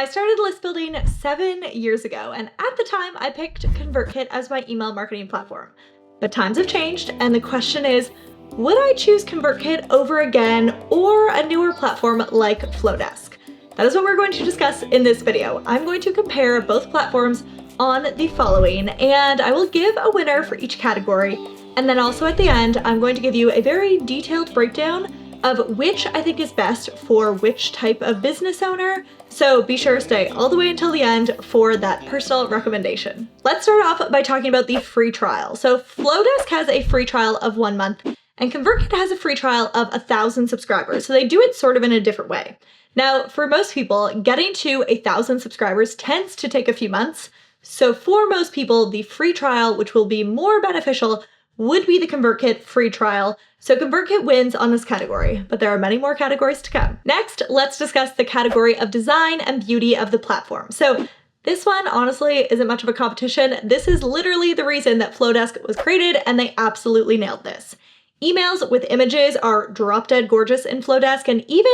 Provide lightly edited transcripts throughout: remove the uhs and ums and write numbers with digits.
I started list building 7 years ago, and at the time I picked ConvertKit as my email marketing platform. But times have changed, and the question is, would I choose ConvertKit over again or a newer platform like Flodesk? That is what we're going to discuss in this video. I'm going to compare both platforms on the following, and I will give a winner for each category. And then also at the end, I'm going to give you a very detailed breakdown of which I think is best for which type of business owner. So be sure to stay all the way until the end for that personal recommendation. Let's start off by talking about the free trial. So Flodesk has a free trial of 1 month and ConvertKit has a free trial of 1,000 subscribers. So they do it sort of in a different way. Now, for most people, getting to 1,000 subscribers tends to take a few months. So for most people, the free trial, which will be more beneficial, would be the ConvertKit free trial. So ConvertKit wins on this category, but there are many more categories to come. Next, let's discuss the category of design and beauty of the platform. So this one honestly isn't much of a competition. This is literally the reason that Flodesk was created, and they absolutely nailed this. Emails with images are drop dead gorgeous in Flodesk, and even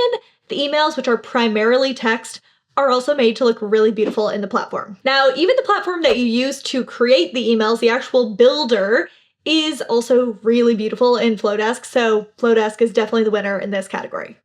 the emails, which are primarily text, are also made to look really beautiful in the platform. Now, even the platform that you use to create the emails, the actual builder, is also really beautiful in Flodesk, so Flodesk is definitely the winner in this category.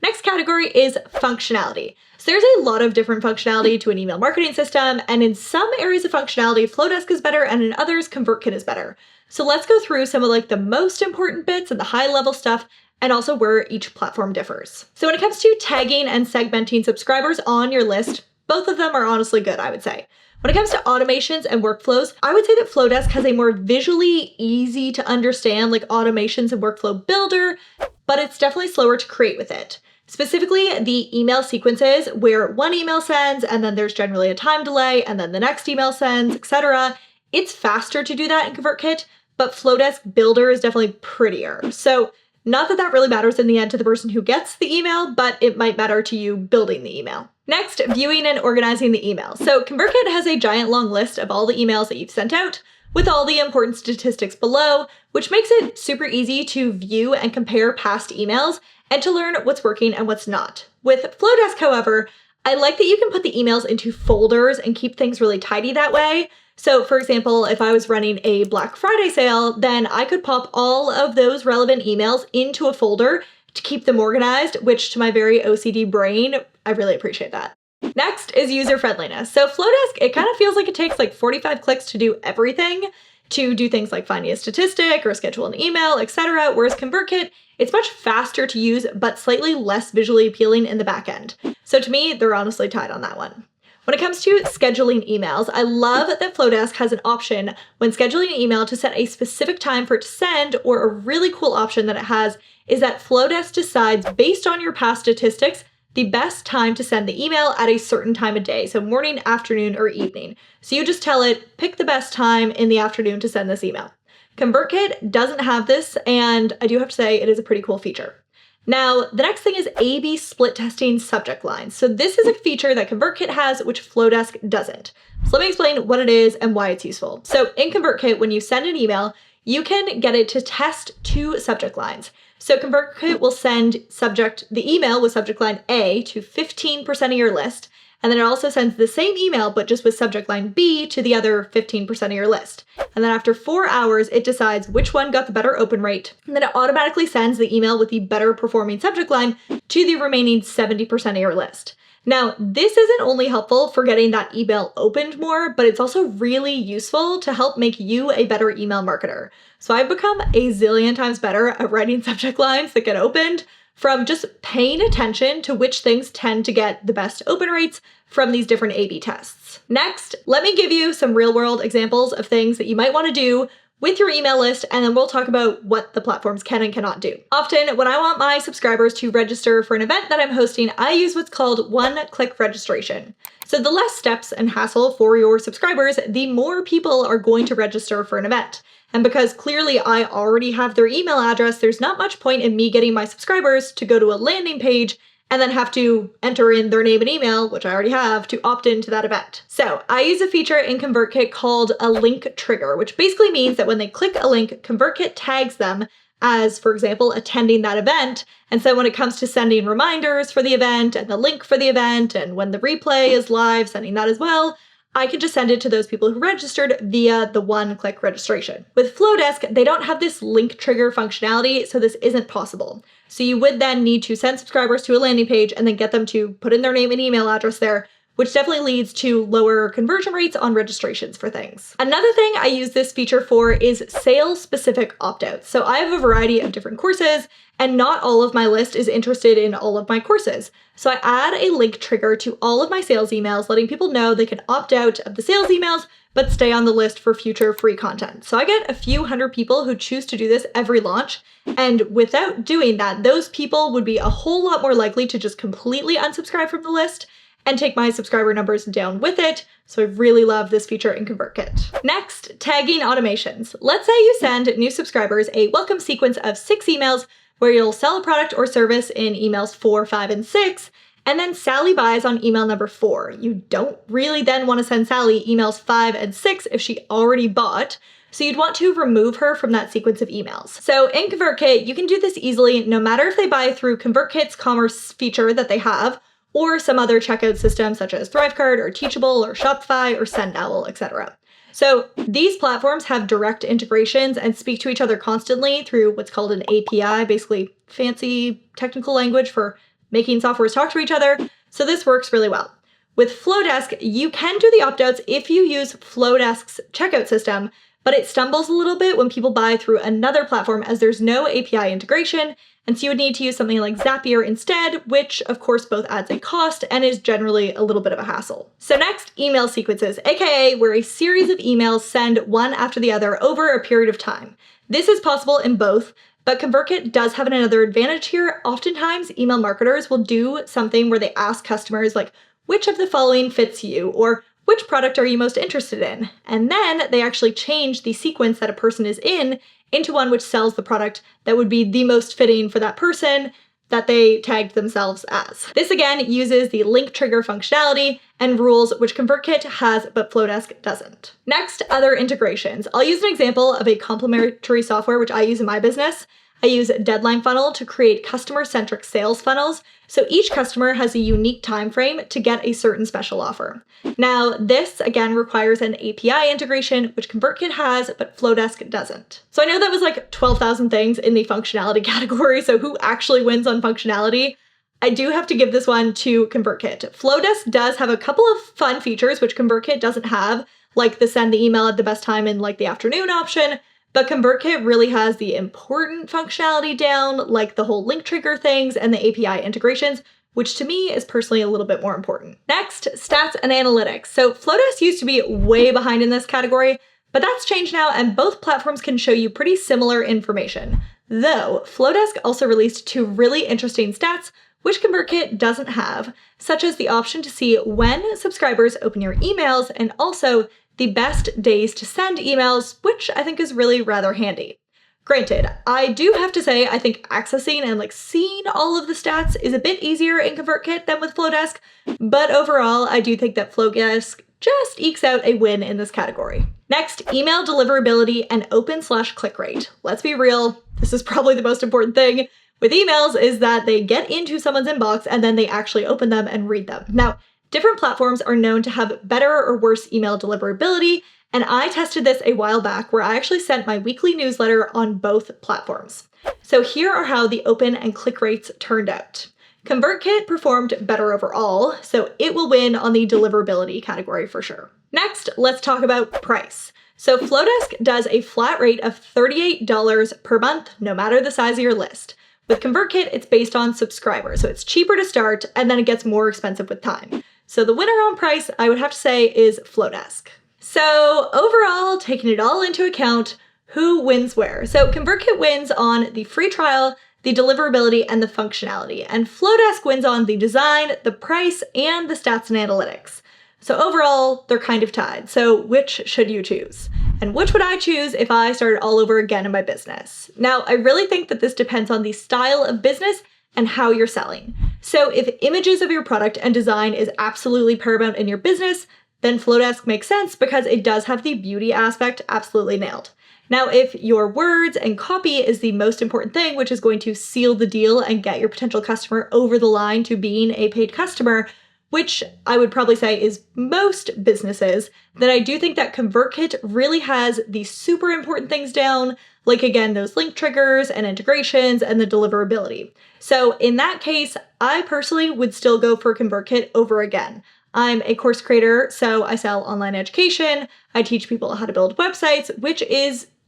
Next category is functionality. So there's a lot of different functionality to an email marketing system, and in some areas of functionality, Flodesk is better, and in others, ConvertKit is better. So let's go through some of the most important bits and the high level stuff, and also where each platform differs. So when it comes to tagging and segmenting subscribers on your list, both of them are honestly good, I would say. When it comes to automations and workflows, I would say that Flodesk has a more visually easy to understand automations and workflow builder, but it's definitely slower to create with it. Specifically, the email sequences where one email sends and then there's generally a time delay and then the next email sends, etc. It's faster to do that in ConvertKit, but Flodesk builder is definitely prettier. So not that that really matters in the end to the person who gets the email, but it might matter to you building the email. Next, viewing and organizing the email. So ConvertKit has a giant long list of all the emails that you've sent out with all the important statistics below, which makes it super easy to view and compare past emails and to learn what's working and what's not. With Flodesk, however, I like that you can put the emails into folders and keep things really tidy that way. So for example, if I was running a Black Friday sale, then I could pop all of those relevant emails into a folder to keep them organized, which to my very OCD brain, I really appreciate that. Next is user-friendliness. So Flodesk, it kind of feels like it takes 45 clicks to do everything, to do things like finding a statistic or schedule an email, etc. Whereas ConvertKit, it's much faster to use, but slightly less visually appealing in the back end. So to me, they're honestly tied on that one. When it comes to scheduling emails, I love that Flodesk has an option when scheduling an email to set a specific time for it to send, or a really cool option that it has is that Flodesk decides based on your past statistics the best time to send the email at a certain time of day, so morning, afternoon, or evening. So you just tell it, pick the best time in the afternoon to send this email. ConvertKit doesn't have this, and I do have to say it is a pretty cool feature. Now, the next thing is A/B split testing subject lines. So this is a feature that ConvertKit has, which Flodesk doesn't. So let me explain what it is and why it's useful. So in ConvertKit, when you send an email, you can get it to test 2 subject lines. So ConvertKit will send the email with subject line A to 15% of your list, and then it also sends the same email, but just with subject line B to the other 15% of your list. And then after 4 hours, it decides which one got the better open rate, and then it automatically sends the email with the better performing subject line to the remaining 70% of your list. Now, this isn't only helpful for getting that email opened more, but it's also really useful to help make you a better email marketer. So I've become a zillion times better at writing subject lines that get opened from just paying attention to which things tend to get the best open rates from these different A/B tests. Next, let me give you some real-world examples of things that you might want to do with your email list, and then we'll talk about what the platforms can and cannot do. Often, when I want my subscribers to register for an event that I'm hosting, I use what's called one-click registration. So the less steps and hassle for your subscribers, the more people are going to register for an event. And because clearly I already have their email address, there's not much point in me getting my subscribers to go to a landing page and then have to enter in their name and email, which I already have, to opt into that event. So I use a feature in ConvertKit called a link trigger, which basically means that when they click a link, ConvertKit tags them as, for example, attending that event. And so when it comes to sending reminders for the event and the link for the event, and when the replay is live, sending that as well, I can just send it to those people who registered via the one-click registration. With Flodesk, they don't have this link trigger functionality, so this isn't possible. So you would then need to send subscribers to a landing page and then get them to put in their name and email address there, which definitely leads to lower conversion rates on registrations for things. Another thing I use this feature for is sales-specific opt-outs. So I have a variety of different courses, and not all of my list is interested in all of my courses. So I add a link trigger to all of my sales emails, letting people know they can opt out of the sales emails, but stay on the list for future free content. So I get a few hundred people who choose to do this every launch, and without doing that, those people would be a whole lot more likely to just completely unsubscribe from the list and take my subscriber numbers down with it. So I really love this feature in ConvertKit. Next, tagging automations. Let's say you send new subscribers a welcome sequence of 6 emails where you'll sell a product or service in emails 4, 5, and 6, and then Sally buys on email number 4. You don't really then want to send Sally emails 5 and 6 if she already bought, so you'd want to remove her from that sequence of emails. So in ConvertKit, you can do this easily no matter if they buy through ConvertKit's commerce feature that they have, or some other checkout system such as Thrivecart or Teachable or Shopify or SendOwl, etc. So these platforms have direct integrations and speak to each other constantly through what's called an API, basically fancy technical language for making softwares talk to each other. So this works really well. With Flodesk, you can do the opt-outs if you use Flodesk's checkout system, but it stumbles a little bit when people buy through another platform as there's no API integration, and so you would need to use something like Zapier instead, which of course both adds a cost and is generally a little bit of a hassle. So next, email sequences, aka where a series of emails send one after the other over a period of time. This is possible in both, but ConvertKit does have another advantage here. Oftentimes, email marketers will do something where they ask customers like, which of the following fits you, or which product are you most interested in? And then they actually change the sequence that a person is in into one which sells the product that would be the most fitting for that person that they tagged themselves as. This again uses the link trigger functionality and rules which ConvertKit has but Flodesk doesn't. Next, other integrations. I'll use an example of a complementary software which I use in my business. I use Deadline Funnel to create customer-centric sales funnels, so each customer has a unique time frame to get a certain special offer. Now, this again requires an API integration, which ConvertKit has, but Flodesk doesn't. So I know that was like 12,000 things in the functionality category, so who actually wins on functionality? I do have to give this one to ConvertKit. Flodesk does have a couple of fun features which ConvertKit doesn't have, like the send the email at the best time in like the afternoon option, but ConvertKit really has the important functionality down, like the whole link trigger things and the API integrations, which to me is personally a little bit more important. Next, stats and analytics. So Flodesk used to be way behind in this category, but that's changed now and both platforms can show you pretty similar information. Though, Flodesk also released 2 really interesting stats which ConvertKit doesn't have, such as the option to see when subscribers open your emails and also the best days to send emails, which I think is really rather handy. Granted, I do have to say I think accessing and like seeing all of the stats is a bit easier in ConvertKit than with Flodesk, but overall I do think that Flodesk just ekes out a win in this category. Next, email deliverability and open/click rate. Let's be real, this is probably the most important thing with emails is that they get into someone's inbox and then they actually open them and read them. Now, different platforms are known to have better or worse email deliverability, and I tested this a while back where I actually sent my weekly newsletter on both platforms. So here are how the open and click rates turned out. ConvertKit performed better overall, so it will win on the deliverability category for sure. Next, let's talk about price. So Flodesk does a flat rate of $38 per month, no matter the size of your list. With ConvertKit, it's based on subscribers, so it's cheaper to start, and then it gets more expensive with time. So the winner on price, I would have to say, is Flodesk. So overall, taking it all into account, who wins where? So ConvertKit wins on the free trial, the deliverability, and the functionality, and Flodesk wins on the design, the price, and the stats and analytics. So overall, they're kind of tied. So which should you choose? And which would I choose if I started all over again in my business? Now, I really think that this depends on the style of business and how you're selling. So if images of your product and design is absolutely paramount in your business, then Flodesk makes sense because it does have the beauty aspect absolutely nailed. Now, if your words and copy is the most important thing, which is going to seal the deal and get your potential customer over the line to being a paid customer, which I would probably say is most businesses, then I do think that ConvertKit really has the super important things down, like again, those link triggers and integrations and the deliverability. So in that case, I personally would still go for ConvertKit over again. I'm a course creator, so I sell online education. I teach people how to build websites,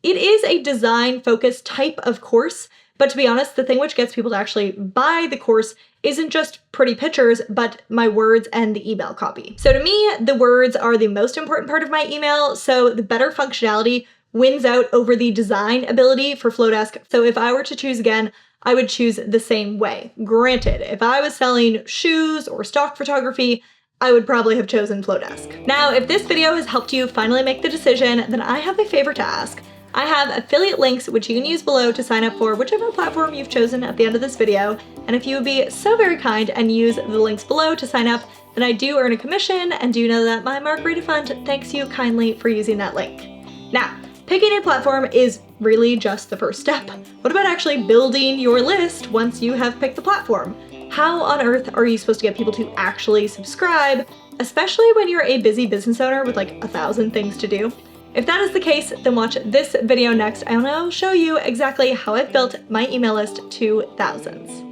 it is a design-focused type of course, but to be honest, the thing which gets people to actually buy the course isn't just pretty pictures, but my words and the email copy. So to me, the words are the most important part of my email, so the better functionality wins out over the design ability for Flodesk. So if I were to choose again, I would choose the same way. Granted, if I was selling shoes or stock photography, I would probably have chosen Flodesk. Now, if this video has helped you finally make the decision, then I have a favor to ask. I have affiliate links which you can use below to sign up for whichever platform you've chosen at the end of this video, and if you would be so very kind and use the links below to sign up, then I do earn a commission and do know that my Margarita Fund thanks you kindly for using that link. Now, picking a platform is really just the first step. What about actually building your list once you have picked the platform? How on earth are you supposed to get people to actually subscribe, especially when you're a busy business owner with like 1,000 things to do? If that is the case, then watch this video next and I'll show you exactly how I've built my email list to thousands.